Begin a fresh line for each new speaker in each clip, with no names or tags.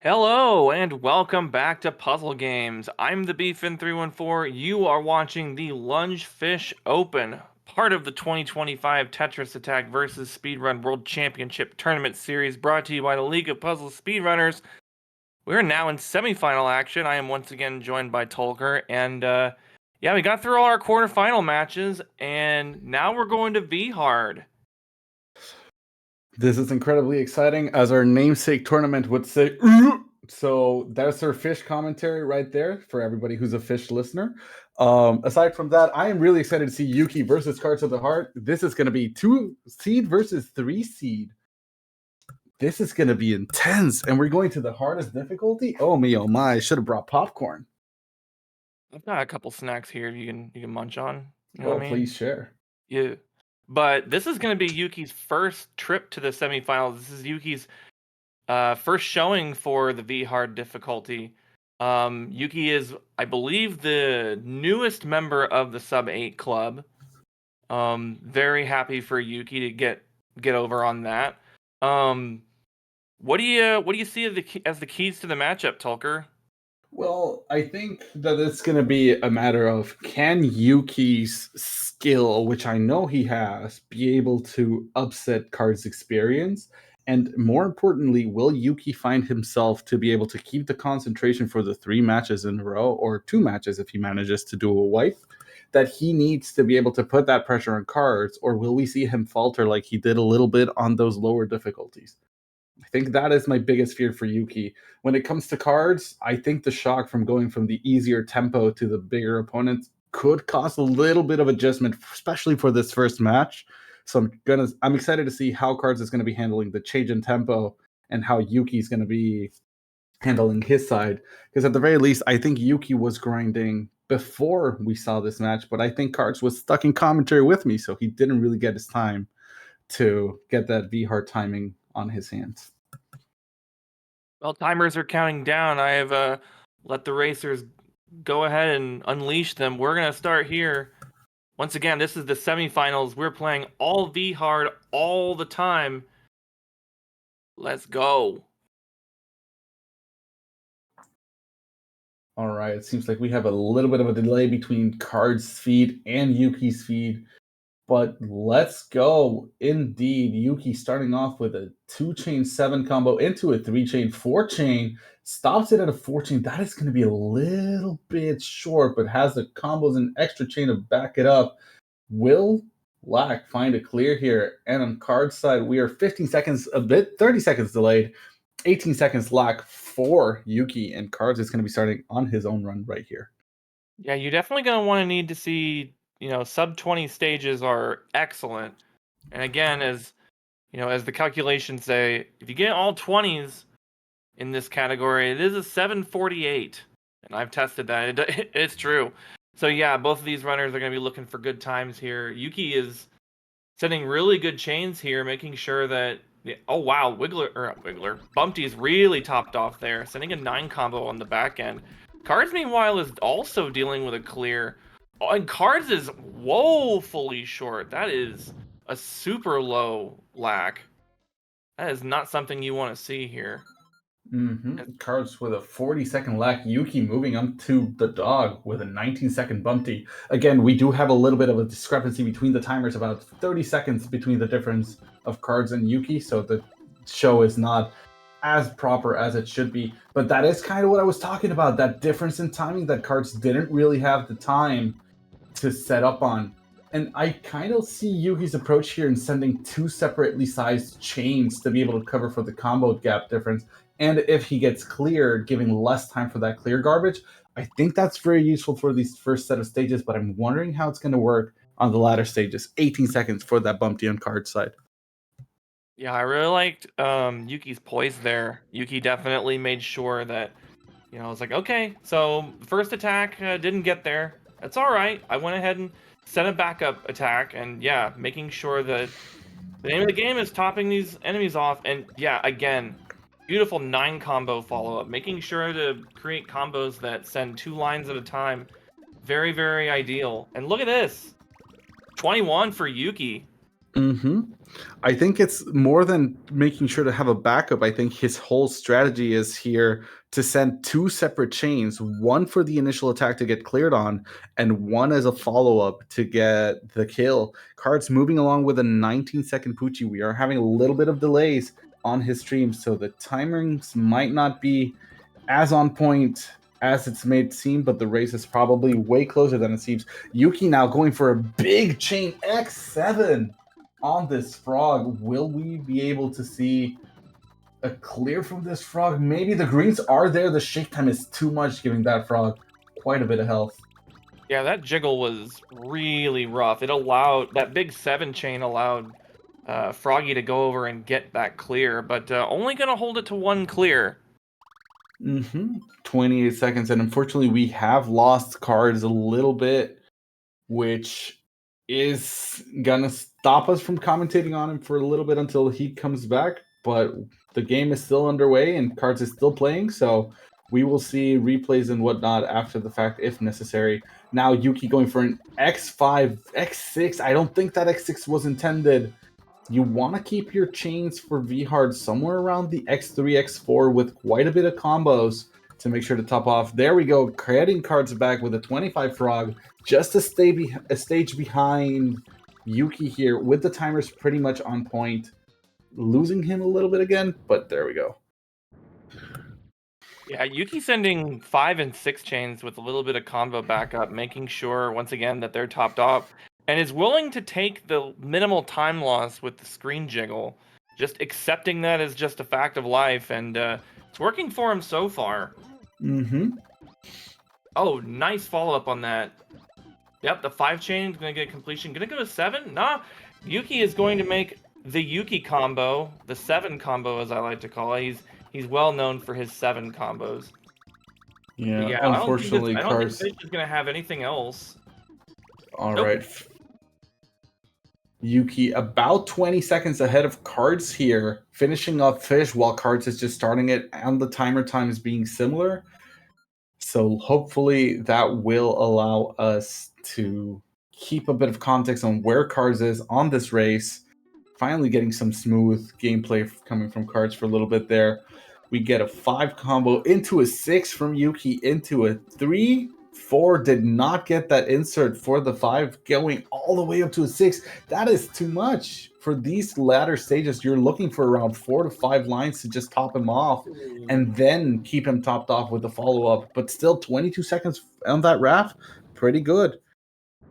Hello and welcome back to Puzzle Games. I'm the Beefin314. You are watching the Lunge Fish Open, part of the 2025 Tetris Attack vs. Speedrun World Championship Tournament Series brought to you by the League of Puzzle Speedrunners. We're now in semifinal action. I am once again joined by Tolker, and yeah, we got through all our quarterfinal matches, and now we're going to V-Hard.
This is incredibly exciting, as our namesake tournament would say. So that's our fish commentary right there for everybody who's a fish listener. Aside from that, I am really excited to see Yuki versus Cards of the Heart. This is going to be 2 seed versus 3 seed. This is going to be intense, and we're going to the hardest difficulty. Oh me, oh my! I should have brought popcorn.
I've got a couple snacks here you can munch on. You know what I mean?
Please share.
Yeah. But this is going to be Yuki's first trip to the semifinals. This is Yuki's first showing for the V-Hard difficulty. Yuki is, I believe, the newest member of the Sub-8 club. Very happy for Yuki to get over on that. What do you see as the keys to the matchup, Tulker?
Well, I think that it's going to be a matter of, can Yuki's skill, which I know he has, be able to upset Card's experience? And more importantly, will Yuki find himself to be able to keep the concentration for the 3 matches in a row, or 2 matches if he manages to do a wipe, that he needs to be able to put that pressure on Cards? Or will we see him falter like he did a little bit on those lower difficulties? I think that is my biggest fear for Yuki. When it comes to Cards, I think the shock from going from the easier tempo to the bigger opponents could cause a little bit of adjustment, especially for this first match. So I'm excited to see how Cards is going to be handling the change in tempo and how Yuki's going to be handling his side. Because at the very least, I think Yuki was grinding before we saw this match, but I think Cards was stuck in commentary with me, so he didn't really get his time to get that V-Hard timing on his hands.
Well, timers are counting down. I have let the racers go ahead and unleash them. We're gonna start here. Once again, this is the semifinals. We're playing all V-Hard all the time. Let's go.
All right, it seems like we have a little bit of a delay between Card's feed and Yuki's feed, but let's go. Indeed, Yuki starting off with a 2-chain 7 combo into a 3-chain 4-chain, stops it at a 4-chain. That is going to be a little bit short, but has the combos and extra chain to back it up. Will Lack find a clear here? And on Card's side, we are 15 seconds, 30 seconds delayed. 18 seconds Lack for Yuki, and Cards is going to be starting on his own run right here.
Yeah, you're definitely going to want to need to see, sub 20 stages are excellent. And again, as the calculations say, if you get all 20s in this category, it is a 748. And I've tested that. It's true. So yeah, both of these runners are going to be looking for good times here. Yuki is setting really good chains here, making sure that oh wow, Bumpty's really topped off there, sending a 9 combo on the back end. Cards, meanwhile, is also dealing with a clear. Oh, and Cards is woefully short. That is a super low lack. That is not something you want to see here.
Cards with a 40-second lack. Yuki moving up to the dog with a 19-second bumpty. Again, we do have a little bit of a discrepancy between the timers, about 30 seconds between the difference of Cards and Yuki, so the show is not as proper as it should be. But that is kind of what I was talking about, that difference in timing that Cards didn't really have the time to set up on. And I kind of see Yuki's approach here in sending 2 separately sized chains to be able to cover for the combo gap difference. And if he gets cleared, giving less time for that clear garbage, I think that's very useful for these first set of stages, but I'm wondering how it's going to work on the latter stages. 18 seconds for that bumpty on Card side.
Yeah, I really liked Yuki's poise there. Yuki definitely made sure that, I was like, okay, so first attack didn't get there. That's all right. I went ahead and set a backup attack, and yeah, making sure that the name of the game is topping these enemies off. And yeah, again, beautiful 9 combo follow-up, making sure to create combos that send 2 lines at a time. Very, very ideal. And look at this. 21 for Yuki.
I think it's more than making sure to have a backup. I think his whole strategy is here to send 2 separate chains, one for the initial attack to get cleared on, and one as a follow-up to get the kill. Cards moving along with a 19-second Poochie. We are having a little bit of delays on his stream, so the timings might not be as on point as it's made seem, but the race is probably way closer than it seems. Yuki now going for a big chain X7 on this frog. Will we be able to see a clear from this frog? Maybe the greens are there. The shake time is too much, giving that frog quite a bit of health.
Yeah, that jiggle was really rough. It allowed that big 7 chain allowed Froggy to go over and get that clear, but only gonna hold it to 1 clear.
28 seconds, and unfortunately we have lost cards a little bit, which is gonna stop us from commentating on him for a little bit until he comes back. But the game is still underway and cards is still playing, so we will see replays and whatnot after the fact if necessary. Now Yuki going for an X5, X6. I don't think that X6 was intended. You want to keep your chains for V-Hard somewhere around the X3, X4 with quite a bit of combos to make sure to top off. There we go, heading cards back with a 25 frog, just to stay a stage behind Yuki here with the timers pretty much on point. Losing him a little bit again, but there we go.
Yeah, Yuki sending 5 and 6 chains with a little bit of combo backup, making sure once again that they're topped off, and is willing to take the minimal time loss with the screen jiggle, just accepting that as just a fact of life, and it's working for him so far. Oh, nice follow-up on that. Yep, the 5 chain is going to get completion. Going to go to 7? Nah, Yuki is going to make the Yuki combo, the 7 combo as I like to call it. He's well known for his 7 combos.
Yeah, unfortunately,
I don't think Fish is going to have anything else.
All right. Yuki about 20 seconds ahead of Cards here, finishing up Fish while Cards is just starting it, and the timer times being similar. So hopefully that will allow us to keep a bit of context on where Cards is on this race. Finally getting some smooth gameplay coming from Cards for a little bit there. We get a 5 combo into a 6 from Yuki, into a 3. 4 did not get that insert for the 5, going all the way up to a 6. That is too much. For these latter stages, you're looking for around 4 to 5 lines to just top him off and then keep him topped off with the follow-up. But still, 22 seconds on that RAF, pretty good.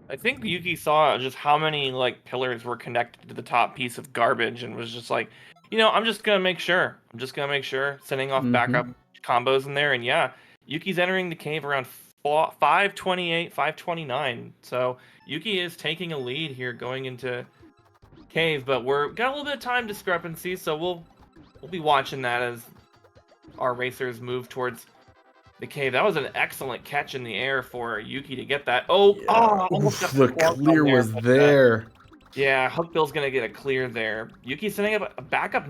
I think Yuki saw just how many pillars were connected to the top piece of garbage and was just like, I'm just gonna make sure. Sending off backup combos in there, and yeah, Yuki's entering the cave around 528, 529. So Yuki is taking a lead here going into cave, but we're got a little bit of time discrepancy, so we'll be watching that as our racers move towards the cave. That was an excellent catch in the air for Yuki to get that.
The clear was there.
Yeah, Hookbill's gonna get a clear there. Yuki's setting up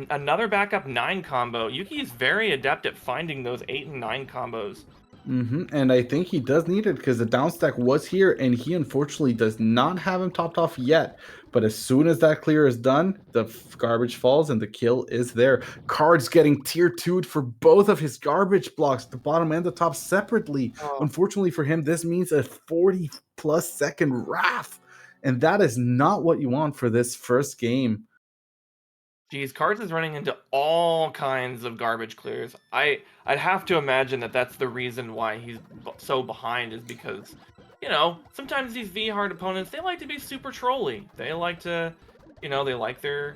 another backup 9 combo. Yuki is very adept at finding those 8 and 9 combos.
And I think he does need it because the downstack was here, and he unfortunately does not have him topped off yet. But as soon as that clear is done, the garbage falls and the kill is there. Cards getting tier 2'd for both of his garbage blocks, the bottom and the top separately. Unfortunately for him, this means a 40+ second RAF. And that is not what you want for this first game.
Geez, Cards is running into all kinds of garbage clears. I'd have to imagine that that's the reason why he's so behind, is because, sometimes these V-hard opponents, they like to be super trolly. They like to, they like their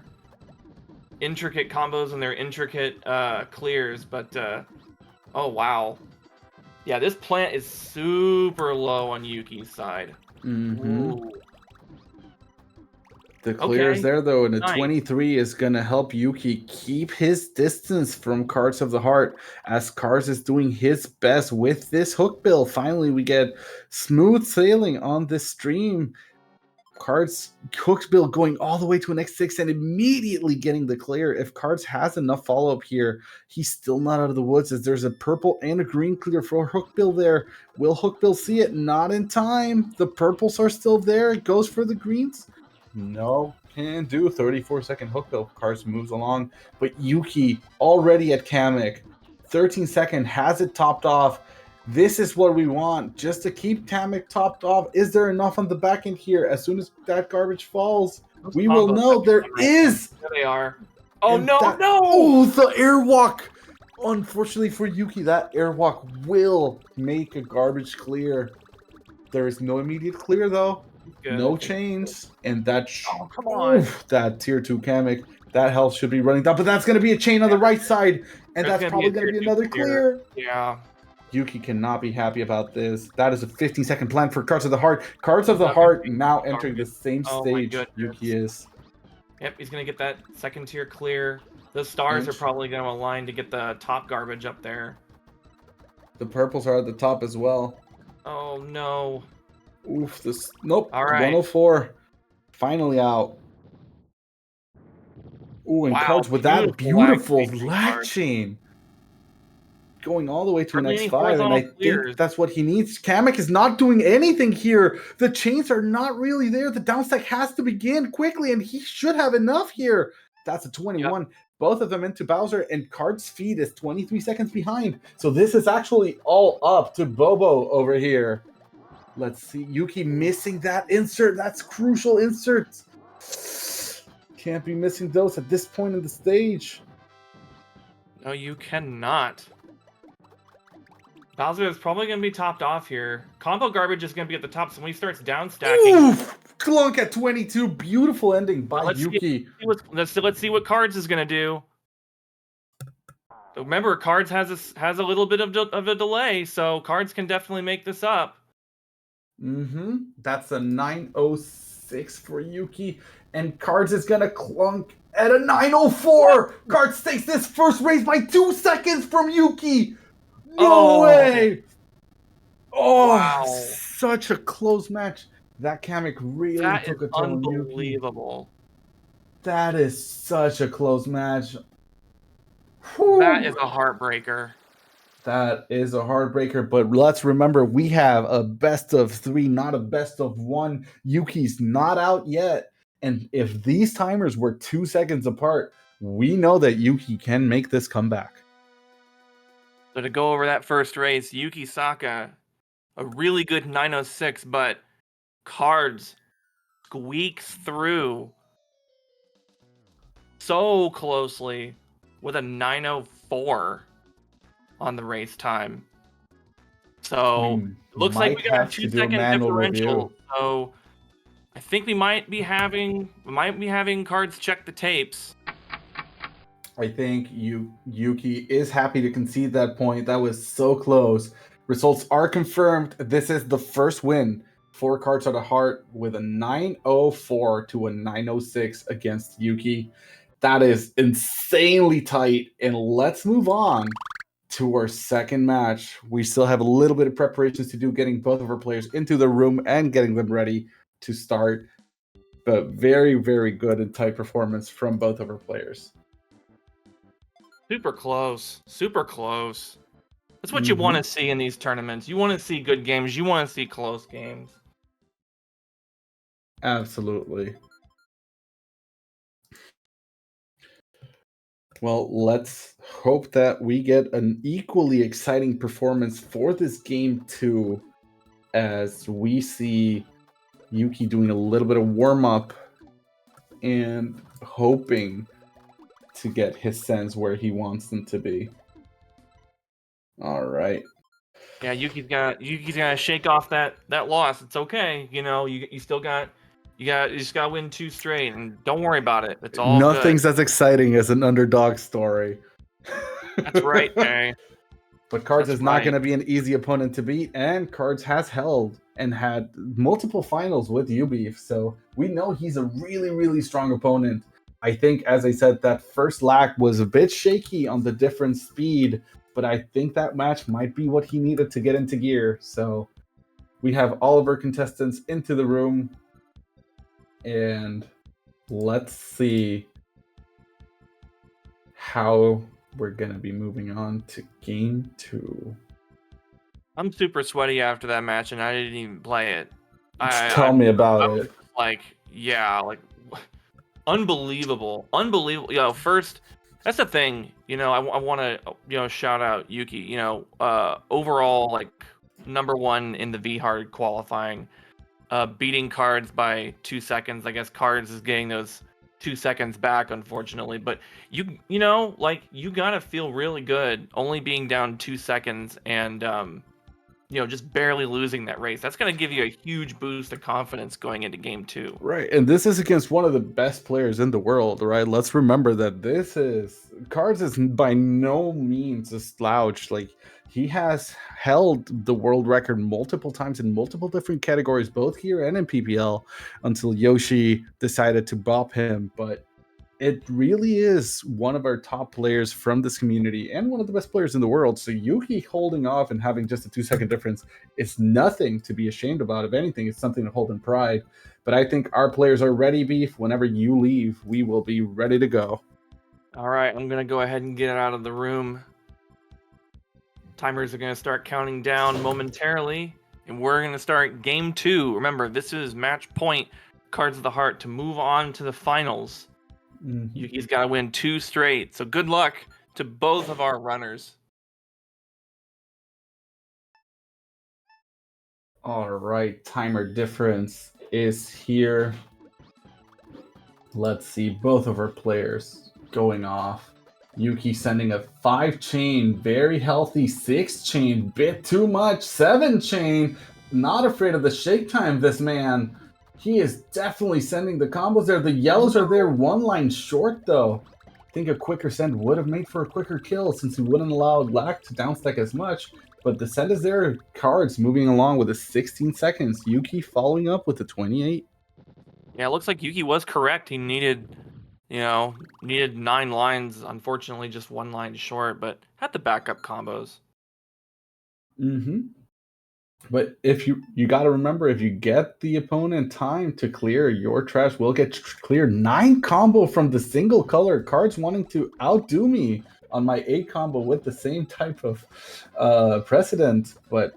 intricate combos and their intricate clears, but, oh wow. Yeah, this plant is super low on Yuki's side. Ooh.
The clear is there, though, and the 23 is going to help Yuki keep his distance from Cards of the Heart, as Cards is doing his best with this hook bill. Finally, we get smooth sailing on this stream. Cards hook bill going all the way to an X6 and immediately getting the clear. If Cards has enough follow-up here, he's still not out of the woods, as there's a purple and a green clear for hook bill there. Will hook bill see it? Not in time. The purples are still there. It goes for the greens. No, Can do 34-second hook though. Cards moves along, but Yuki already at Kamek. 13-second has it topped off. This is what we want, just to keep Kamek topped off. Is there enough on the back end here? As soon as that garbage falls,
Those
we will
combos
know
have
there
become right now.
is.
There they are. Oh
And
no, no!
Oh, the airwalk! Unfortunately for Yuki, that airwalk will make a garbage clear. There is no immediate clear though.
Good,
No
I think.
chains, and that
Oh, come on.
that tier 2 Kamek, that health should be running down, but that's going to be a chain on the right side, and
There's
that's
gonna be
probably
a
going to
tier
be
2
another clear.
Yeah.
Yuki cannot be happy about this. That is a 15-second plan for Cards of the Heart. Cards of the
Not
Heart
gonna be
now entering the same
Oh my
stage
goodness.
Yuki is.
Yep, he's gonna get that second tier clear. The stars are probably gonna align to get the top garbage up there.
The purples are at the top as well.
Oh no.
Oof, this nope.
All right.
104. Finally out. Ooh, and
Wow,
Cards with that beautiful lag chain. Going all the way to an X5, and I think that's what he needs. Kamek is not doing anything here. The chains are not really there. The downstack has to begin quickly, and he should have enough here. That's a 21. Yep. Both of them into Bowser, and Card's feed is 23 seconds behind. So this is actually all up to Bobo over here. Let's see. Yuki missing that insert. That's crucial insert. Can't be missing those at this point in the stage.
No, you cannot. Bowser is probably going to be topped off here. Combo garbage is going to be at the top, so when he starts down stacking...
Oof! Clunk at 22. Beautiful ending by Yuki.
Let's see what Cards is going to do. Remember, Cards has a little bit of a delay, so Cards can definitely make this up.
That's a 906 for Yuki, and Cards is going to clunk at a 904. Cards takes this first race by 2 seconds from Yuki. No way! Oh, wow. Such a close match. That Kamek really took a toll on Yuki.
Unbelievable.
That is such a close match.
That is a heartbreaker.
That is a heartbreaker, but let's remember, we have a best of 3, not a best of 1. Yuki's not out yet, and if these timers were 2 seconds apart, we know that Yuki can make this comeback.
So to go over that first race, Yukisaka, a really good 906, but Cards squeaks through so closely with a 904 on the race time. So it looks like we got a 2-second differential. So I think we might be having Cards check the tapes.
I think Yuki is happy to concede that point. That was so close. Results are confirmed. This is the first win for Cards of the Heart with a 904 to a 906 against Yuki. That is insanely tight. And let's move on to our second match. We still have a little bit of preparations to do, getting both of our players into the room and getting them ready to start. But very, very good and tight performance from both of our players.
Super close. Super close. That's what you want to see in these tournaments. You want to see good games. You want to see close games.
Absolutely. Well, let's hope that we get an equally exciting performance for this game too, as we see Yuki doing a little bit of warm-up and hoping to get his sense where he wants them to be. All right.
Yeah, Yuki's gonna shake off that loss. It's okay. You know, you just gotta win 2 straight, and don't worry about it. It's all
Nothing's
good.
as exciting as an underdog story.
That's right, Jay.
But Cards is not going to be an easy opponent to beat, and Cards has held and had multiple finals with Yubi, so we know he's a really, really strong opponent. I think, as I said, that first lag was a bit shaky on the different speed, but I think that match might be what he needed to get into gear. So we have all of our contestants into the room, and let's see how we're going to be moving on to game 2.
I'm super sweaty after that match, and I didn't even play it.
Tell me about it.
Like, yeah, like Unbelievable. Unbelievable. First, that's the thing. I want to, shout out Yuki. Overall, like, #1 in the V-Hard qualifying, beating Cards by 2 seconds. I guess Cards is getting those 2 seconds back, unfortunately. But you gotta feel really good only being down 2 seconds and, just barely losing that race. That's going to give you a huge boost of confidence going into game 2.
Right, and this is against one of the best players in the world, right? Let's remember that Cards is by no means a slouch. Like, he has held the world record multiple times in multiple different categories, both here and in PPL, until Yoshi decided to bop him. But it really is one of our top players from this community and one of the best players in the world. So Yuki holding off and having just a 2-second difference is nothing to be ashamed about. If anything, it's something to hold in pride. But I think our players are ready, Beef. Whenever you leave, we will be ready to go.
All right, I'm going to go ahead and get it out of the room. Timers are going to start counting down momentarily, and we're going to start game 2. Remember, this is match point, Cards of the Heart, to move on to the finals. Yuki's got to win 2 straight, so good luck to both of our runners.
All right, timer difference is here. Let's see, both of our players going off. Yuki sending a 5-chain, very healthy 6-chain, bit too much, 7-chain. Not afraid of the shake time, this man. He is definitely sending the combos there. The yellows are there 1 line short, though. I think a quicker send would have made for a quicker kill since he wouldn't allow Lack to downstack as much. But the send is there. Cards moving along with a 16 seconds. Yuki following up with a 28.
Yeah, it looks like Yuki was correct. He needed 9 lines. Unfortunately, just 1 line short, but had the backup combos.
But if you got to remember, if you get the opponent time to clear, your trash will get cleared. 9 combo from the single color. Cards wanting to outdo me on my 8 combo with the same type of precedent, but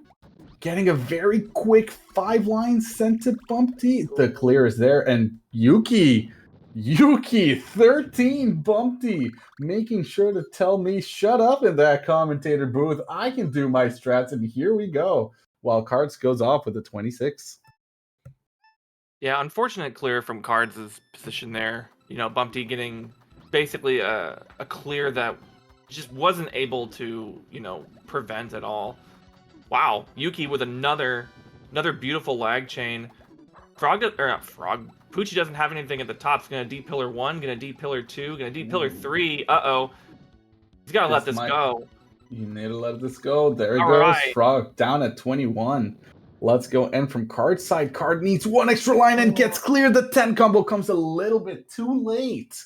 getting a very quick 5 lines sent to Bumpty. The clear is there, and Yuki 13 Bumpty, making sure to tell me shut up in that commentator booth. I can do my strats, and here we go. While Cards goes off with a 26.
Yeah, unfortunate clear from Cards' position there. Bumpty getting basically a clear that just wasn't able to, prevent at all. Wow, Yuki with another beautiful lag chain. Pucci doesn't have anything at the top. He's gonna deep pillar 1, gonna deep pillar 2, gonna deep pillar 3. Uh-oh. He's gotta let this go.
You need to let this go. There it goes. Right. Frog down at 21. Let's go. And from Card's side, Card needs 1 extra line and gets cleared. The 10 combo comes a little bit too late.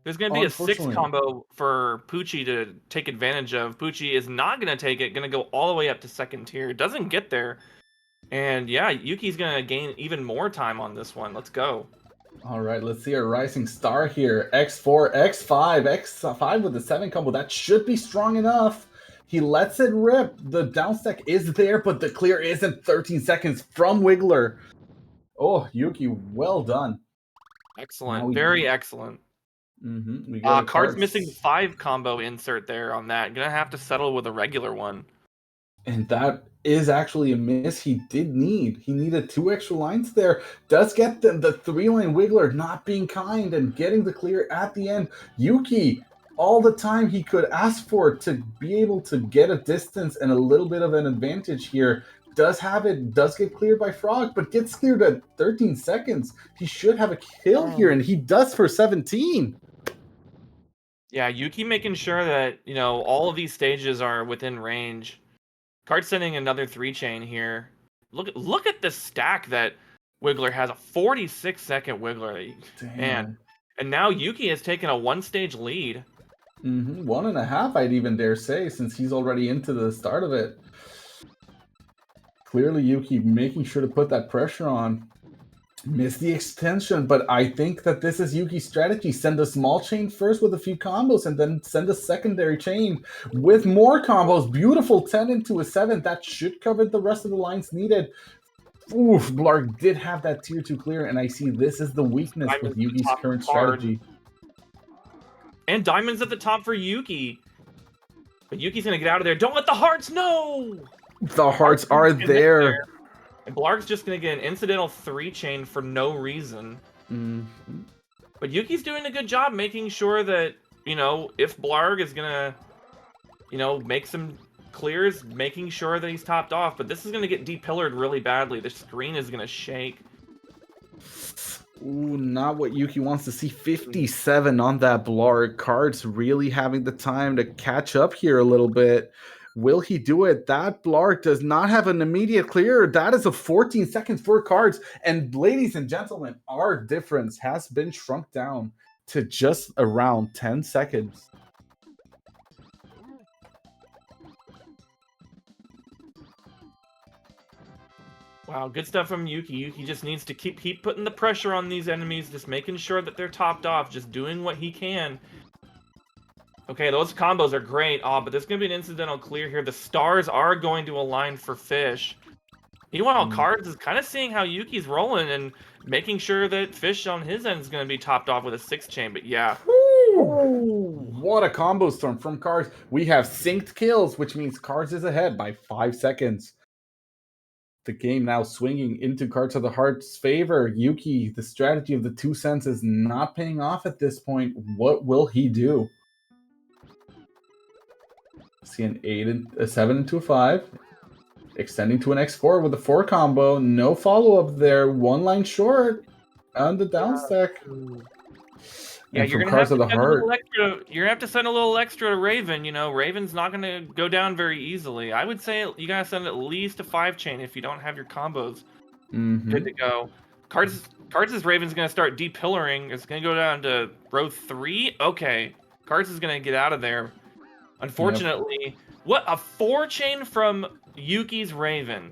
There's going to be a 6 combo for Pucci to take advantage of. Pucci is not going to take it. Going to go all the way up to 2nd tier. Doesn't get there. And yeah, Yuki's going to gain even more time on this one. Let's go.
All right, let's see a rising star here. X4, X5, X5 with the 7 combo. That should be strong enough. He lets it rip. The downstack is there, but the clear isn't. 13 seconds from Wiggler. Oh, Yuki, well done.
Excellent. Very excellent. Card's missing the 5 combo insert there on that. Gonna have to settle with a regular one.
And that is actually a miss he did need. He needed 2 extra lines there. Does get the 3-line Wiggler not being kind and getting the clear at the end. Yuki, all the time he could ask for to be able to get a distance and a little bit of an advantage here. Does get cleared by Frog, but gets cleared at 13 seconds. He should have a kill here, and he does for 17.
Yeah, Yuki making sure that, all of these stages are within range. Card sending another 3-chain here. Look at the stack that Wiggler has. A 46-second Wiggler.
Damn.
Man. And now Yuki has taken a 1-stage lead.
1.5, I'd even dare say, since he's already into the start of it. Clearly, Yuki making sure to put that pressure on. Missed the extension, but I think that this is Yuki's strategy. Send a small chain first with a few combos, and then send a secondary chain with more combos. Beautiful 10 into a 7. That should cover the rest of the lines needed. Oof, Blarg did have that tier 2 clear, and I see this is the weakness with
Diamond's at the
Yuki's
top
current
card.
strategy.
And Diamond's at the top for Yuki. But Yuki's gonna get out of there. Don't let the hearts know!
The hearts are there.
And Blarg's just gonna get an incidental 3-chain for no reason.
Mm-hmm.
But Yuki's doing a good job making sure that, you know, if Blarg is gonna, you know, make some clears, making sure that he's topped off. But this is gonna get depillared really badly. The screen is gonna shake.
Ooh, not what Yuki wants to see. 57 on that Blarg. Cards really having the time to catch up here a little bit. Will he do it? That Blarg does not have an immediate clear. That is a 14 seconds for Cards. And ladies and gentlemen, our difference has been shrunk down to just around 10 seconds.
Wow, good stuff from Yuki. Yuki just needs to keep putting the pressure on these enemies, just making sure that they're topped off, just doing what he can. Okay, those combos are great. Oh, but there's going to be an incidental clear here. The stars are going to align for Fish. Meanwhile, Cards is kind of seeing how Yuki's rolling and making sure that Fish on his end is going to be topped off with a 6-chain, but yeah.
What a combo storm from Cards. We have synced kills, which means Cards is ahead by 5 seconds. The game now swinging into Cards of the Heart's favor. Yuki, the strategy of the 2 cents is not paying off at this point. What will he do? See an 8 and a 7 into a 5. Extending to an X4 with a 4 combo. No follow-up there. 1 line short on the down stack.
Yeah,
and
you're
from
gonna have
Cards of
to
the
send
Heart.
you're gonna have to send a little extra to Raven. You know, Raven's not gonna go down very easily. I would say you gotta send at least a 5-chain if you don't have your combos good to go. Cards' Raven's gonna start depillaring. It's gonna go down to row 3. Okay, Cards is gonna get out of there. Unfortunately, what a 4-chain from Yuki's Raven.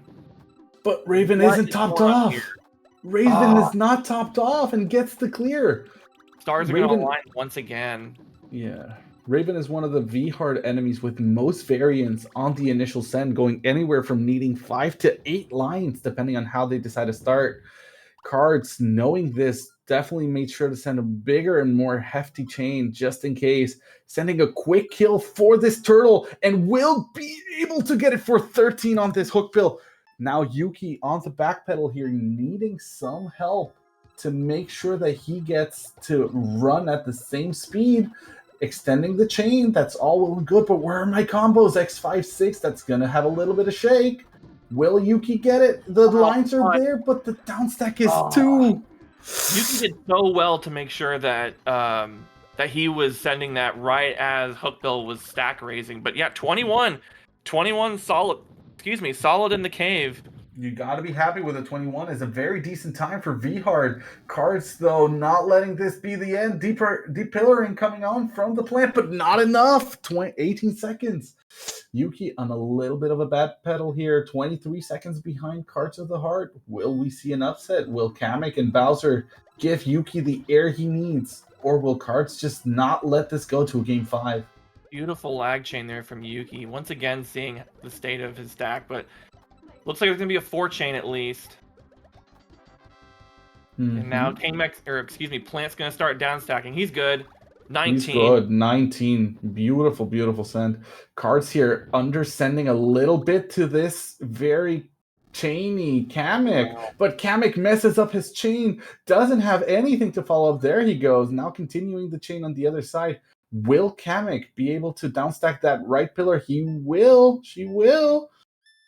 But Raven isn't topped off. Raven is not topped off and gets the clear.
Stars are gonna align once again.
Yeah. Raven is one of the V-hard enemies with most variance on the initial send, going anywhere from needing 5 to 8 lines, depending on how they decide to start. Cards, knowing this, definitely made sure to send a bigger and more hefty chain just in case, sending a quick kill for this turtle, and will be able to get it for 13 on this hook bill. Now Yuki on the back pedal here, needing some help to make sure that he gets to run at the same speed, extending the chain. That's all well and good, but where are my combos? X5, 6, that's going to have a little bit of shake. Will Yuki get it? The lines are there, but the down stack is 2.
Yuki did so well to make sure that that he was sending that right as Hookbill was stack raising. But yeah, 21 solid, solid in the cave.
You got to be happy with a 21. Is a very decent time for V-hard. Cards, though, not letting this be the end. Depillaring coming on from the plant, but not enough. 18 seconds. Yuki on a little bit of a bad pedal here. 23 seconds behind Cards of the Heart. Will we see an upset? Will Kamek and Bowser give Yuki the air he needs? Or will Cards just not let this go to a game 5?
Beautiful lag chain there from Yuki. Once again, seeing the state of his stack, but looks like there's going to be a 4-chain at least. And now Plant's going to start down stacking. He's good. 19.
He's good. 19. Beautiful, beautiful send. Cards here undersending a little bit to this very chainy Kamek. Wow. But Kamek messes up his chain. Doesn't have anything to follow up. There he goes. Now continuing the chain on the other side. Will Kamek be able to downstack that right pillar? He will. She will.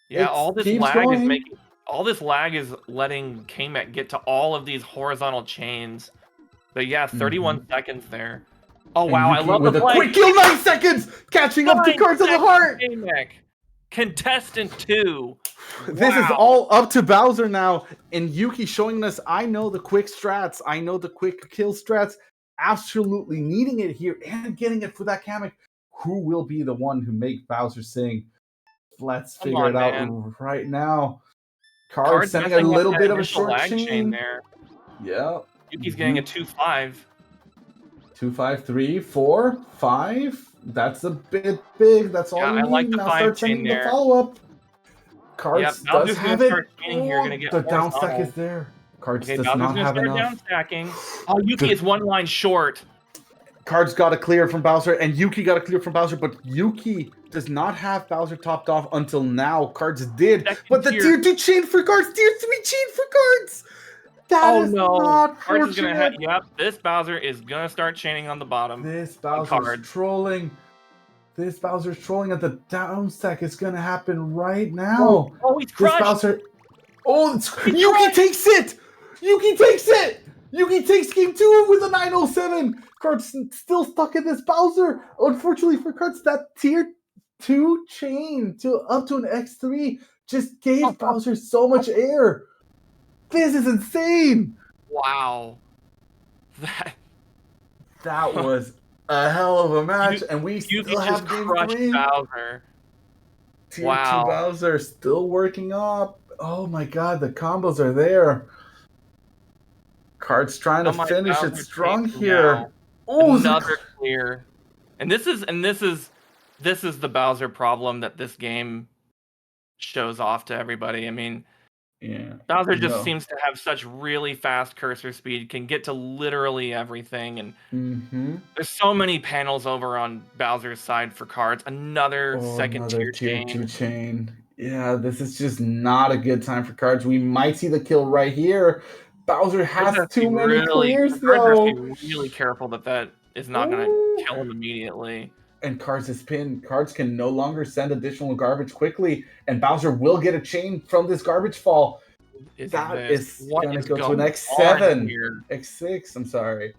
Yeah, all this lag is letting Kamek get to all of these horizontal chains. But yeah, 31 seconds there. Oh wow, I love the play.
Quick kill, 9 seconds, catching up to Cards of the Heart.
Kamek. Contestant 2.
This is all up to Bowser now, and Yuki showing us, I know the quick strats, I know the quick kill strats, absolutely needing it here and getting it for that Kamek. Who will be the one who make Bowser sing? Let's figure it out right now. Cards sending a little bit of a short chain
there.
Yeah.
Yuki's getting a 2-5.
2, 5, 3, 4, 5. That's a bit big. That's all you need.
I like the
now start sending
the
follow-up. Cards does
Bowser's gonna
have it.
start spinning here, gonna get
The down stack
horizontal.
is there. Cards
Okay,
does
Bowser's
not
gonna
have
start
enough.
down stacking. Oh, Yuki is one line short.
Cards got to clear from Bowser, and Yuki got to clear from Bowser, but Yuki does not have Bowser topped off until now. Cards did, but the tier 2 chain for Cards, tier 3 chain for Cards. That is not
Cards is gonna have.
fortunate.
Yep, this Bowser is gonna start chaining on the bottom.
This Bowser's trolling. This Bowser's trolling at the down stack. It's gonna happen right now.
Oh, he's crushed.
This Bowser. Oh, Yuki takes it. Yuki takes it. Yuki takes game 2 with a 907. Cards still stuck in this Bowser. Unfortunately for Cards, that tier 2 chain to up to an X3 just gave Bowser so much air. This is insane.
Wow.
That was a hell of a match, and we still have game 3.
Bowser.
Tier 2 Bowser still working up. Oh my god, the combos are there. Cards trying to finish it strong here.
Oh, another clear. And this is the Bowser problem that this game shows off to everybody. I mean, Bowser just seems to have such really fast cursor speed, can get to literally everything, and there's so many panels over on Bowser's side for Cards. Another tier 2
chain. Yeah, this is just not a good time for Cards. We might see the kill right here. Bowser has too many clears, though.
Cards has to be really careful that is not going to kill him immediately.
And Cards is pinned. Cards can no longer send additional garbage quickly, and Bowser will get a chain from this garbage fall. That is going to go to an X7. X6, I'm sorry.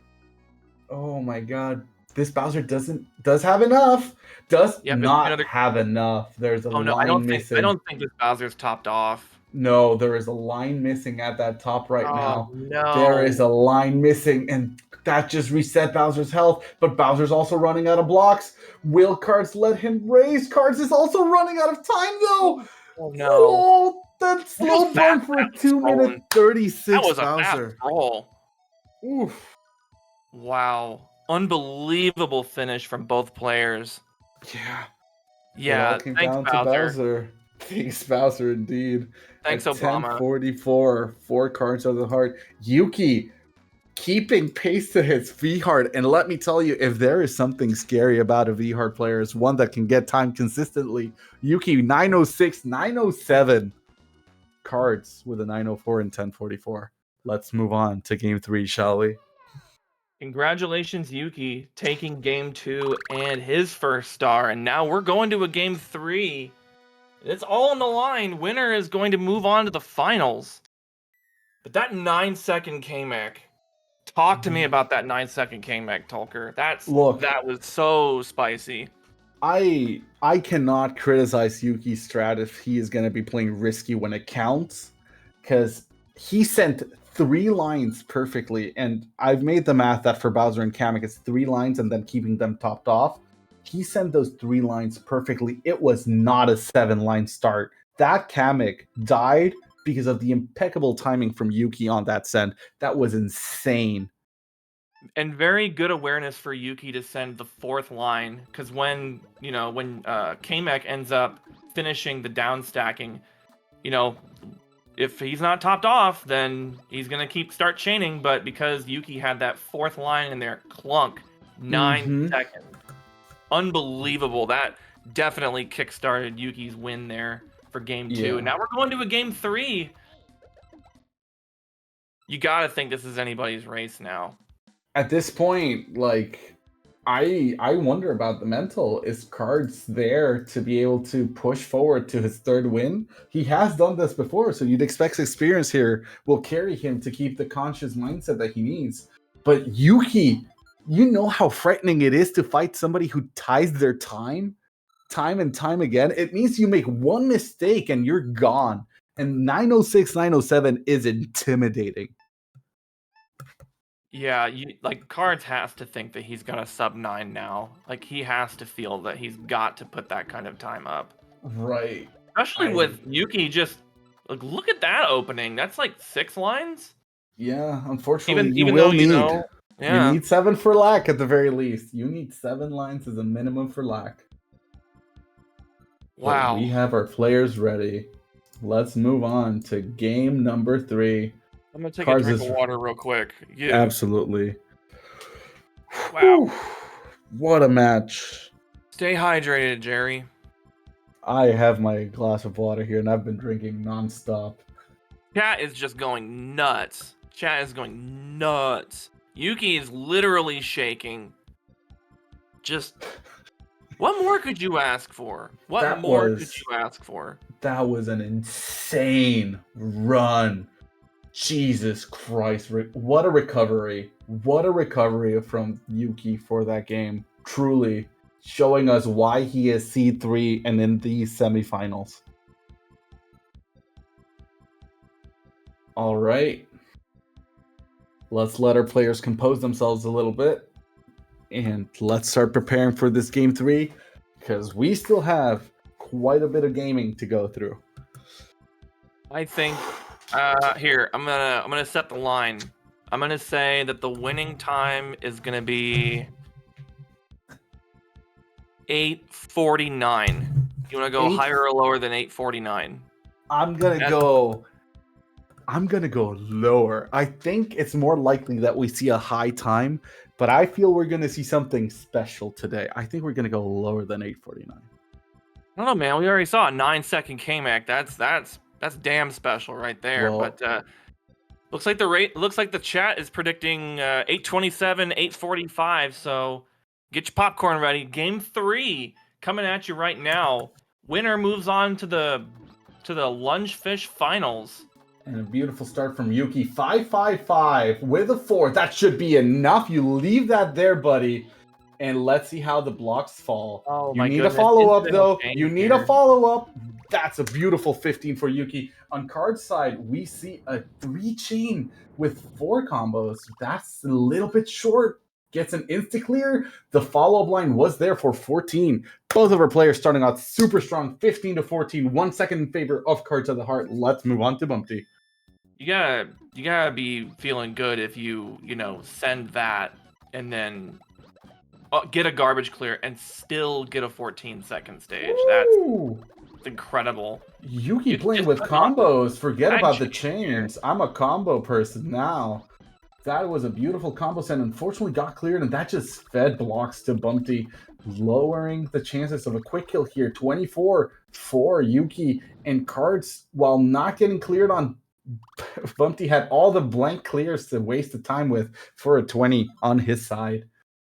Oh my god. This Bowser does have enough. Does not have enough. There's a line missing.
I don't think this Bowser's topped off.
No, there is a line missing at that top right now.
No.
There is a line missing, and that just reset Bowser's health. But Bowser's also running out of blocks. Will Cards let him raise? Cards is also running out of time, though.
Oh, no.
Oh, that slow burn for a 2-minute 36
That was
Bowser.
A fast roll.
Oof.
Wow. Unbelievable finish from both players.
Yeah.
Yeah, thanks, Bowser.
Thanks, Bowser, indeed.
Thanks, Obama.
10:44, 4 Cards of the Heart. Yuki keeping pace to his V-Heart. And let me tell you, if there is something scary about a V-Heart player, it's one that can get time consistently. Yuki, 906, 907 Cards with a 904 and 10:44. Let's move on to game 3, shall we?
Congratulations, Yuki, taking game 2 and his first star. And now we're going to a game 3. It's all on the line. Winner is going to move on to the finals. But that 9-second K-Mech. Talk to me about that 9-second K-Mech, Tulker. That was so spicy.
I cannot criticize Yuki's strat if he is going to be playing risky when it counts, because he sent 3 lines perfectly, and I've made the math that for Bowser and Kamek it's 3 lines and then keeping them topped off. He sent those 3 lines perfectly. It was not a 7-line start. That Kamek died because of the impeccable timing from Yuki on that send. That was insane.
And very good awareness for Yuki to send the 4th line, because when Kamek ends up finishing the down stacking, if he's not topped off, then he's gonna start chaining. But because Yuki had that 4th line in there, clunk, 9 seconds, unbelievable. That definitely kickstarted Yuki's win there for game 2. And now we're going to a game 3. You gotta think this is anybody's race now.
At this point, I wonder about the mental. Is Cards there to be able to push forward to his 3rd win? He has done this before, so you'd expect experience here will carry him to keep the conscious mindset that he needs. But Yuki, you know how frightening it is to fight somebody who ties their time and time again. It means you make one mistake and you're gone. And 906, 907 is intimidating.
Yeah, Cards has to think that he's got a sub 9 now. He has to feel that he's got to put that kind of time up.
Right.
Especially with Yuki just... look at that opening. That's 6 lines?
Yeah, unfortunately, you will need... You need 7 for lack at the very least. You need 7 lines as a minimum for lack.
Wow.
But we have our players ready. let's move on to game number 3.
I'm gonna take
Cards
a drink
is
of water real quick. Yeah.
absolutely.
Wow.
Whew, what a match.
Stay hydrated, Jerry.
I have my glass of water here, and I've been drinking nonstop.
Chat is just going nuts. Chat is going nuts. Yuki is literally shaking. Just what more could you ask for? What
That
more could
was
you ask for?
that was an insane run. Jesus Christ. What a recovery. What a recovery from Yuki for that game. Truly showing us why he is seed 3 and in these semifinals. All right. Let's let our players compose themselves a little bit. And let's start preparing for this game 3 because we still have quite a bit of gaming to go through.
I think here I'm gonna set the line. I'm gonna say that the winning time is gonna be 8:49. You wanna go higher or lower than 8:49?
I'm gonna go lower. I think it's more likely that we see a high time, but I feel we're gonna see something special today. I think we're gonna go lower than 8:49.
I don't know, man. We already saw a 9-second K-Mac. That's damn special right there.
Well,
But looks like the chat is predicting 8:27, 8:45. So get your popcorn ready. Game 3 coming at you right now. Winner moves on to the Lunge Fish Finals.
and a beautiful start from Yuki. 5-5-5 with a 4. That should be enough. You leave that there, buddy. And let's see how the blocks fall.
Oh,
You
my
need
goodness.
a follow-up,
Incidental
though.
change
You need
here.
a follow-up. That's a beautiful 15 for Yuki. On card side, we see a 3-chain with 4 combos. That's a little bit short. Gets an insta-clear. The follow-up line was there for 14. Both of our players starting out super strong, 15-14. 1 second in favor of Cards of the Heart. Let's move on to Bumpty.
You gotta be feeling good if you send that and then get a garbage clear and still get a 14-second stage. That's incredible.
Yuki
It's
playing
just
with combos. Forget
bad
about the
chain here.
chains. I'm a combo person now. That was a beautiful combo set. Unfortunately got cleared, and that just fed blocks to Bumpty, lowering the chances of a quick kill here. 24 for Yuki, and Cards, while not getting cleared on Bumpty, had all the blank clears to waste the time with for a 20 on his side.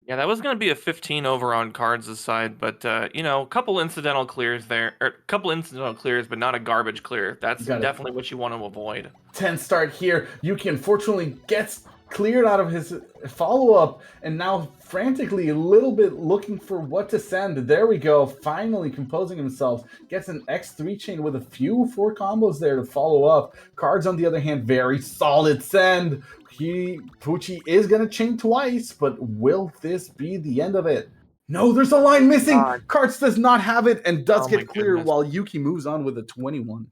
Yeah, that was going to be a 15 over on Cards' side, but a couple incidental clears there, or a couple incidental clears, but not a garbage clear. That's definitely what you want to avoid.
10 start here. Yuki unfortunately gets cleared out of his follow-up and now frantically a little bit looking for what to send. There we go. Finally composing himself. Gets an X3 chain with a few 4 combos there to follow up. Cards, on the other hand, very solid send. Pucci is going to chain twice, but will this be the end of it? No, there's a line missing. Cards does not have it and does get clear while Yuki moves on with a 21.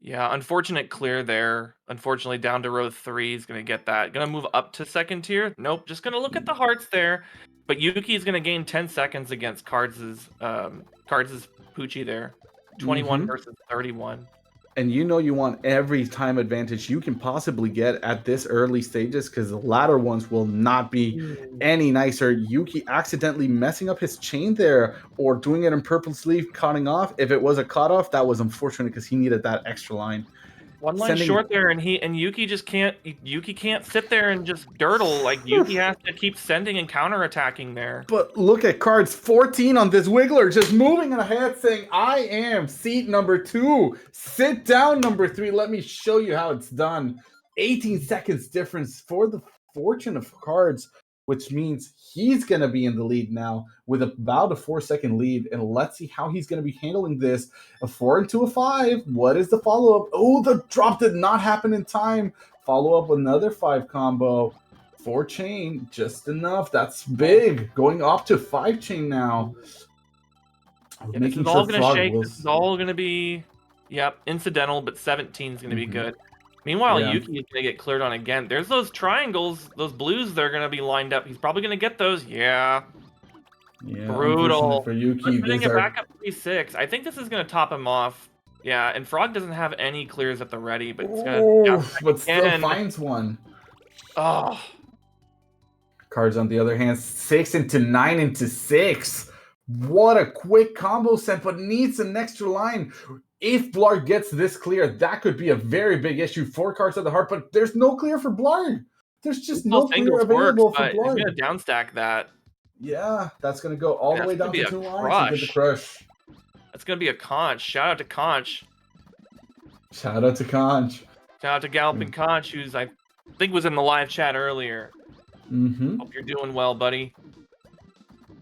Yeah, unfortunate clear there. Unfortunately, down to row 3 is going to get that. Going to move up to second tier. Nope, just going to look at the hearts there. But Yuki is going to gain 10 seconds against Cards' Pucci there. 21 versus 31.
And you want every time advantage you can possibly get at this early stages because the latter ones will not be any nicer. Yuki accidentally messing up his chain there or doing it in purposely cutting off. If it was a cutoff, that was unfortunate because he needed that extra line.
One line short there, and Yuki just can't. Yuki can't sit there and just dirtle. Like Yuki has to keep sending and counterattacking there.
But look at Cards 14 on this Wiggler, just moving ahead, saying, "I am seat number 2. Sit down, number 3. Let me show you how it's done." 18 seconds difference for the fortune of Cards, which means he's going to be in the lead now with about a 4-second lead. And let's see how he's going to be handling this. A 4 into a 5. What is the follow-up? Oh, the drop did not happen in time. Follow up another 5 combo. 4 chain, just enough. That's big. Going up to 5 chain now.
Yeah, this is all going to shake. This is all going to be, incidental, but 17 is going to be good. Meanwhile, Yuki is going to get cleared on again. There's those triangles, those blues, they're going to be lined up. He's probably going to get those. Yeah. Brutal.
For Yuki,
getting it back up 3-6. I think this is going to top him off. Yeah, and Frog doesn't have any clears at the ready, but it's gonna
Ooh,
downstack
but still
again.
finds one.
Oh,
Cards on the other hand, 6 into 9 into 6. What a quick combo set, but needs an extra line. If Blarg gets this clear, that could be a very big issue for Cards of the Heart, but there's no clear for Blarg. There's just
still
no clear
singles works,
available for
but he's gonna
Blarg.
downstack that.
Yeah, that's going to go all the
That's
way
gonna
down
be
to
a
2 lines and get the
crush.
crush.
That's gonna be a Conch. Shout out to Conch.
Shout out to Conch.
Shout out to Galloping Conch, who's I think was in the live chat earlier. Hope you're doing well, buddy.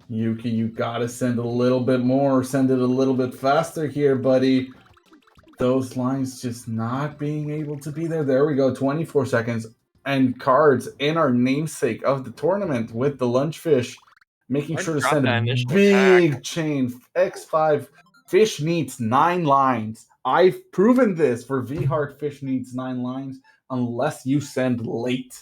Yuki, you gotta send a little bit more. Send it a little bit faster here, buddy. Those lines just not being able to be there. There we go, 24 seconds. And Cards in our namesake of the tournament with the Lunge fish, making
Hard
sure to
drop
send
that
a
initial
big
attack.
chain. X5 fish needs 9 lines. I've proven this for V-Heart. Fish needs 9 lines unless you send late.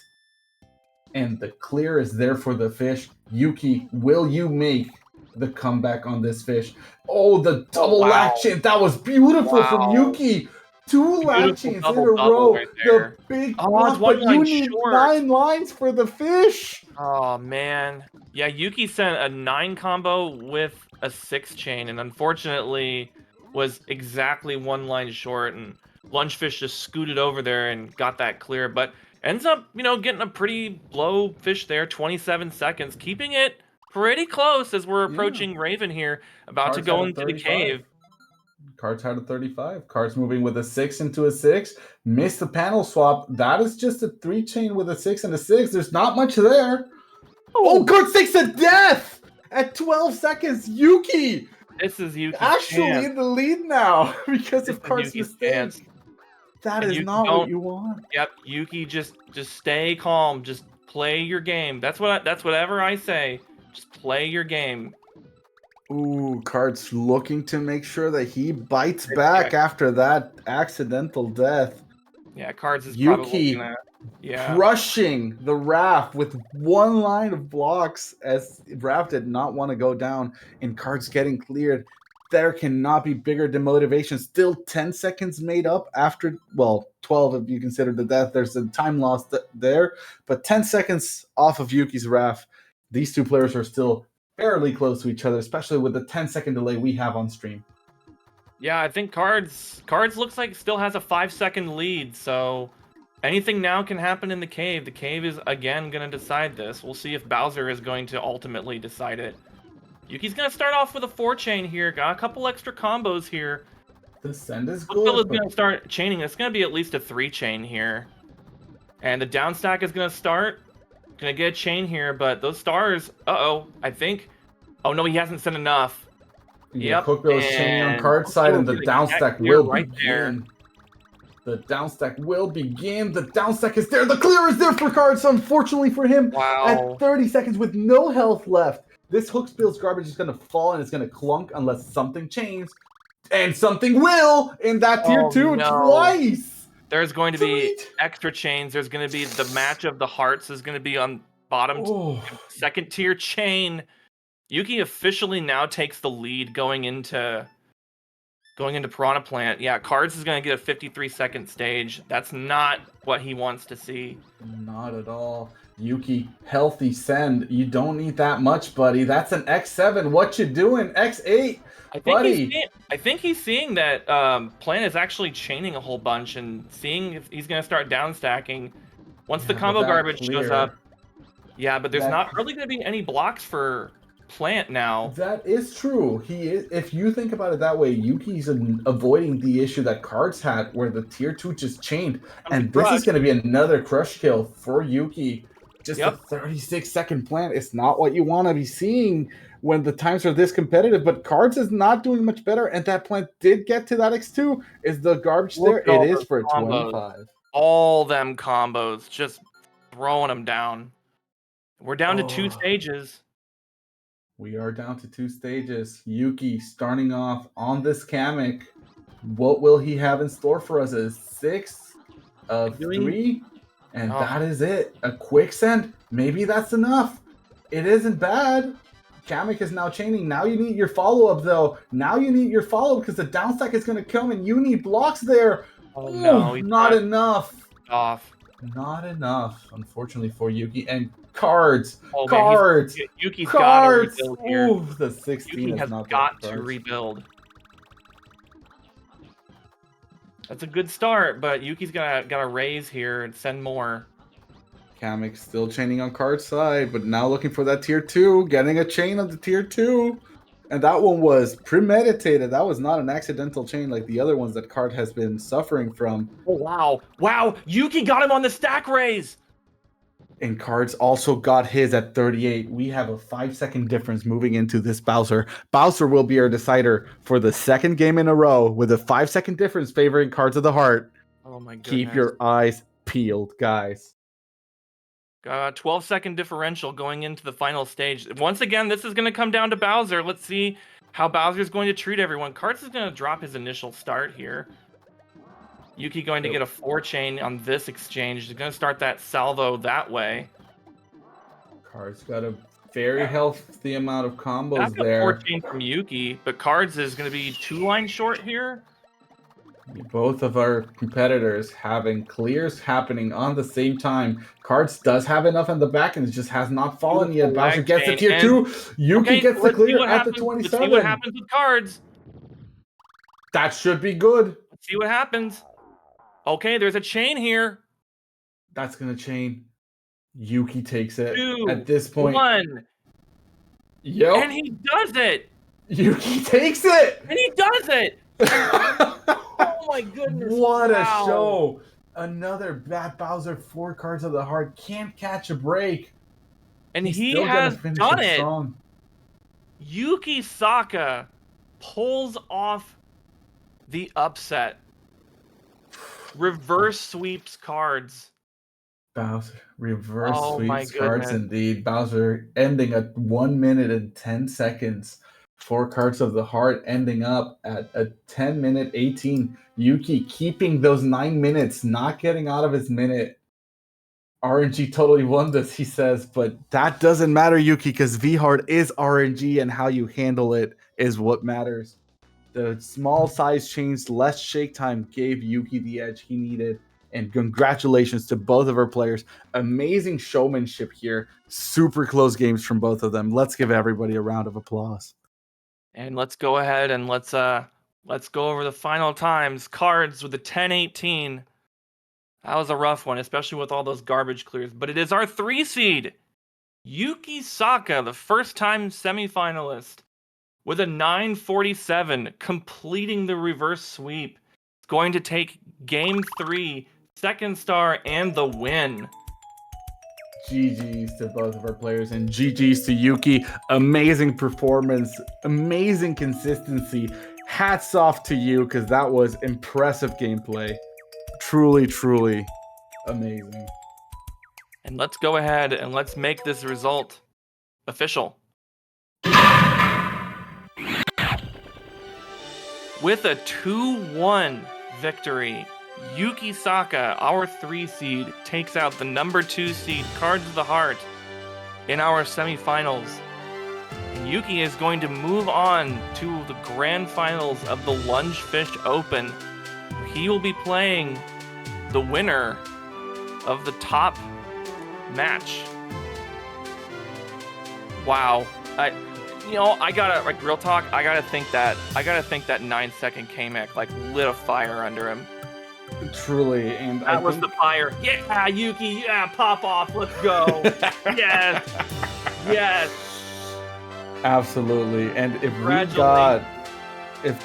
And the clear is there for the fish. Yuki, will you make the comeback on this fish? Oh, the double
Wow.
latch chain. That was beautiful from
Wow.
Yuki. 2 latch
Beautiful
chains in a
double
row.
right
The
there.
big
Oh, it's
block,
one
but you
line
need
short.
9 lines for the fish.
Oh man. Yeah, Yuki sent a 9 combo with a 6 chain, and unfortunately was exactly 1 line short, and Lungefish just scooted over there and got that clear, but ends up, getting a pretty low fish there, 27 seconds, keeping it pretty close as we're approaching Raven here, about to
Cards had
go
a
into the
35.
cave.
Cards had a 35. Cards moving with a 6 into a 6. Missed the panel swap. That is just a 3 chain with a 6 and a 6. There's not much there. Oh, Card 6 to death! At 12 seconds, Yuki!
This is Yuki's
Actually
chance.
in the lead now because
This
of
is
Card's
Yuki's
mistake.
chance.
That
And
is
Yuki
not what
don't.
you want.
Yep, Yuki, just stay calm. Just play your game. That's whatever I say. Just play your game.
Ooh, Card's looking to make sure that he bites back after that accidental death.
Yeah, Cards is
Yuki
probably gonna.
crushing the Raph with 1 line of blocks as Raph did not want to go down and Cards getting cleared. There cannot be bigger demotivation. Still 10 seconds made up after, well, 12 if you consider the death. There's a time loss there, but 10 seconds off of Yuki's Raph. These two players are still fairly close to each other, especially with the 10-second delay we have on stream.
Yeah, I think Cards looks like still has a 5-second lead, so anything now can happen in the cave. The cave is again gonna decide this. We'll see if Bowser is going to ultimately decide it. Yuki's gonna start off with a 4 chain here. Got a couple extra combos here.
The send is
Will is
good.
gonna start chaining. It's gonna be at least a 3 chain here, and the down stack is gonna start. Gonna get a chain here, but those stars. I think. Oh no, he hasn't sent enough.
Yeah,
Yep.
Kokoro is chaining on Card side, and the down stack will begin. The down stack will begin. The down stack is there. The clear is there for Cards. Unfortunately for him, at 30 seconds with no health left, this hook spill's garbage is going to fall and it's going to clunk unless something changes. And something will in that tier 2 twice.
There's going to be extra chains. There's going to be the match of the hearts is going to be on bottom second tier chain. Yuki officially now takes the lead going into Piranha Plant. Yeah, Cards is going to get a 53-second stage. That's not what he wants to see.
Not at all. Yuki, healthy send. You don't need that much, buddy. That's an X7. What you doing? X8, buddy.
I think he's seeing that Plant is actually chaining a whole bunch and seeing if he's going to start down stacking. Once the combo garbage shows up. Yeah, but there's not really going to be any blocks for Plant now.
That is true. He is. If you think about it that way, Yuki's avoiding the issue that Cards had, where the tier 2 just chained, and this is going to be another crush kill for Yuki. Just a 36-second plant. It's not what you want to be seeing when the times are this competitive. But Cards is not doing much better, and that plant did get to that X2. Is the garbage there? It is for 25.
All them combos, just throwing them down. We're down to 2 stages.
We are down to 2 stages. Yuki starting off on this Kamek. What will he have in store for us? A 6 of 3? And that is it. A quick send. Maybe that's enough. It isn't bad. Kamek is now chaining. Now you need your follow-up, though. Now you need your follow-up because the down stack is going to come and you need blocks there.
Oh, no. He's
Not enough.
Off.
Not enough, unfortunately, for Yuki. And cards.
Oh, man.
Cards.
Yuki's got to
Cards.
rebuild here.
Ooh, the 16
Yuki
is
has
not
got
there.
to rebuild. That's a good start, but Yuki's got to raise here and send more.
Kamek still chaining on card side, but now looking for that tier 2, getting a chain of the tier 2. And that one was premeditated. That was not an accidental chain like the other ones that card has been suffering from.
Oh, wow. Wow, Yuki got him on the stack raise.
And cards also got his at 38. We have a 5-second difference moving into this Bowser. Bowser will be our decider for the second game in a row with a 5-second difference favoring Cards of the Heart.
Oh my goodness.
Keep your eyes peeled, guys.
12-second differential going into the final stage. Once again, this is going to come down to Bowser. Let's see how Bowser's going to treat everyone. Cards is going to drop his initial start here. Yuki going to get a 4-chain on this exchange. He's going to start that salvo that way.
Cards got a very healthy amount of combos
That's
there.
A 4-chain from Yuki, but Cards is going to be 2 lines short here.
Both of our competitors having clears happening on the same time. Cards does have enough in the back and it just has not fallen yet. Bowser gets the tier 2. Yuki gets the clear at the 27.
Let's see what happens with Cards.
That should be good.
Let's see what happens. Okay, there's a chain here.
That's going to chain. Yuki takes it
2,
at this point.
1.
Yep.
And he does it.
Yuki takes it.
And he does it. Oh my goodness.
What a show. Another bad Bowser, 4 Cards of the Heart. Can't catch a break.
And
He's
he
still
has
gonna finish
done it.
Strong.
Yukisaka pulls off the upset. Reverse sweeps Cards.
Bowser reverse
my
sweeps Cards
goodness.
indeed. Bowser ending at 1 minute and 10 seconds. 4 Cards of the Heart ending up at a 10 minute 18. Yuki keeping those 9 minutes, not getting out of his minute. RNG totally won this, he says, but that doesn't matter, Yuki, because V-Hard is RNG and how you handle it is what matters. The small size change, less shake time gave Yuki the edge he needed. And congratulations to both of our players. Amazing showmanship here. Super close games from both of them. Let's give everybody a round of applause.
And let's go ahead and let's go over the final times. Cards with a 10-18. That was a rough one, especially with all those garbage clears. But it is our 3 seed, Yukisaka, the first-time semifinalist, with a 947, completing the reverse sweep. It's going to take Game 3, second star, and the win.
GG's to both of our players and GG's to Yuki. Amazing performance, amazing consistency. Hats off to you because that was impressive gameplay. Truly, truly amazing.
And let's go ahead and let's make this result official. With a 2-1 victory, Yukisaka, our 3 seed, takes out the number 2 seed, Cards of the Heart, in our semifinals. And Yuki is going to move on to the grand finals of the Lunge Open. He will be playing the winner of the top match. Wow. I gotta, like, real talk, I gotta think that 9-second Kamek, like, lit a fire under him.
Truly, and
that was the fire. Yeah, Yuki, yeah, pop off, let's go. Yes. Yes.
Absolutely. And if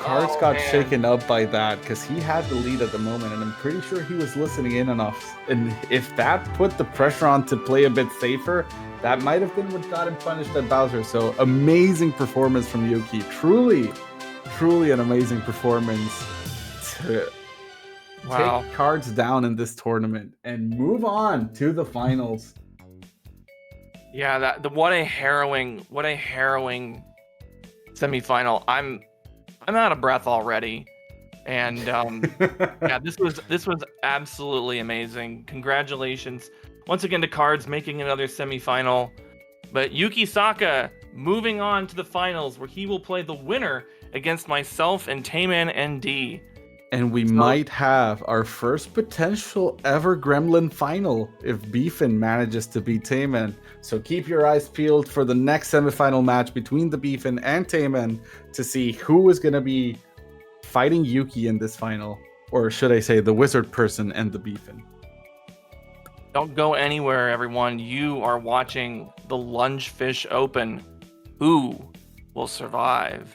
Cards got shaken up by that, because he had the lead at the moment, and I'm pretty sure he was listening in enough. And if that put the pressure on to play a bit safer, that might have been what got him punished at Bowser. So amazing performance from Yuki. Truly, truly an amazing performance to take Cards down in this tournament and move on to the finals.
Yeah, what a harrowing semifinal. I'm out of breath already. And yeah, this was absolutely amazing. Congratulations once again to Cards making another semifinal. But Yukisaka moving on to the finals where he will play the winner against myself and Tayman ND.
And we might have our first potential ever Gremlin final if Beefin manages to beat Tayman. So keep your eyes peeled for the next semifinal match between the Beefin and Tayman to see who is going to be fighting Yuki in this final. Or should I say the wizard person and the Beefin.
Don't go anywhere, everyone. You are watching the Lunge Fish Open. Who will survive?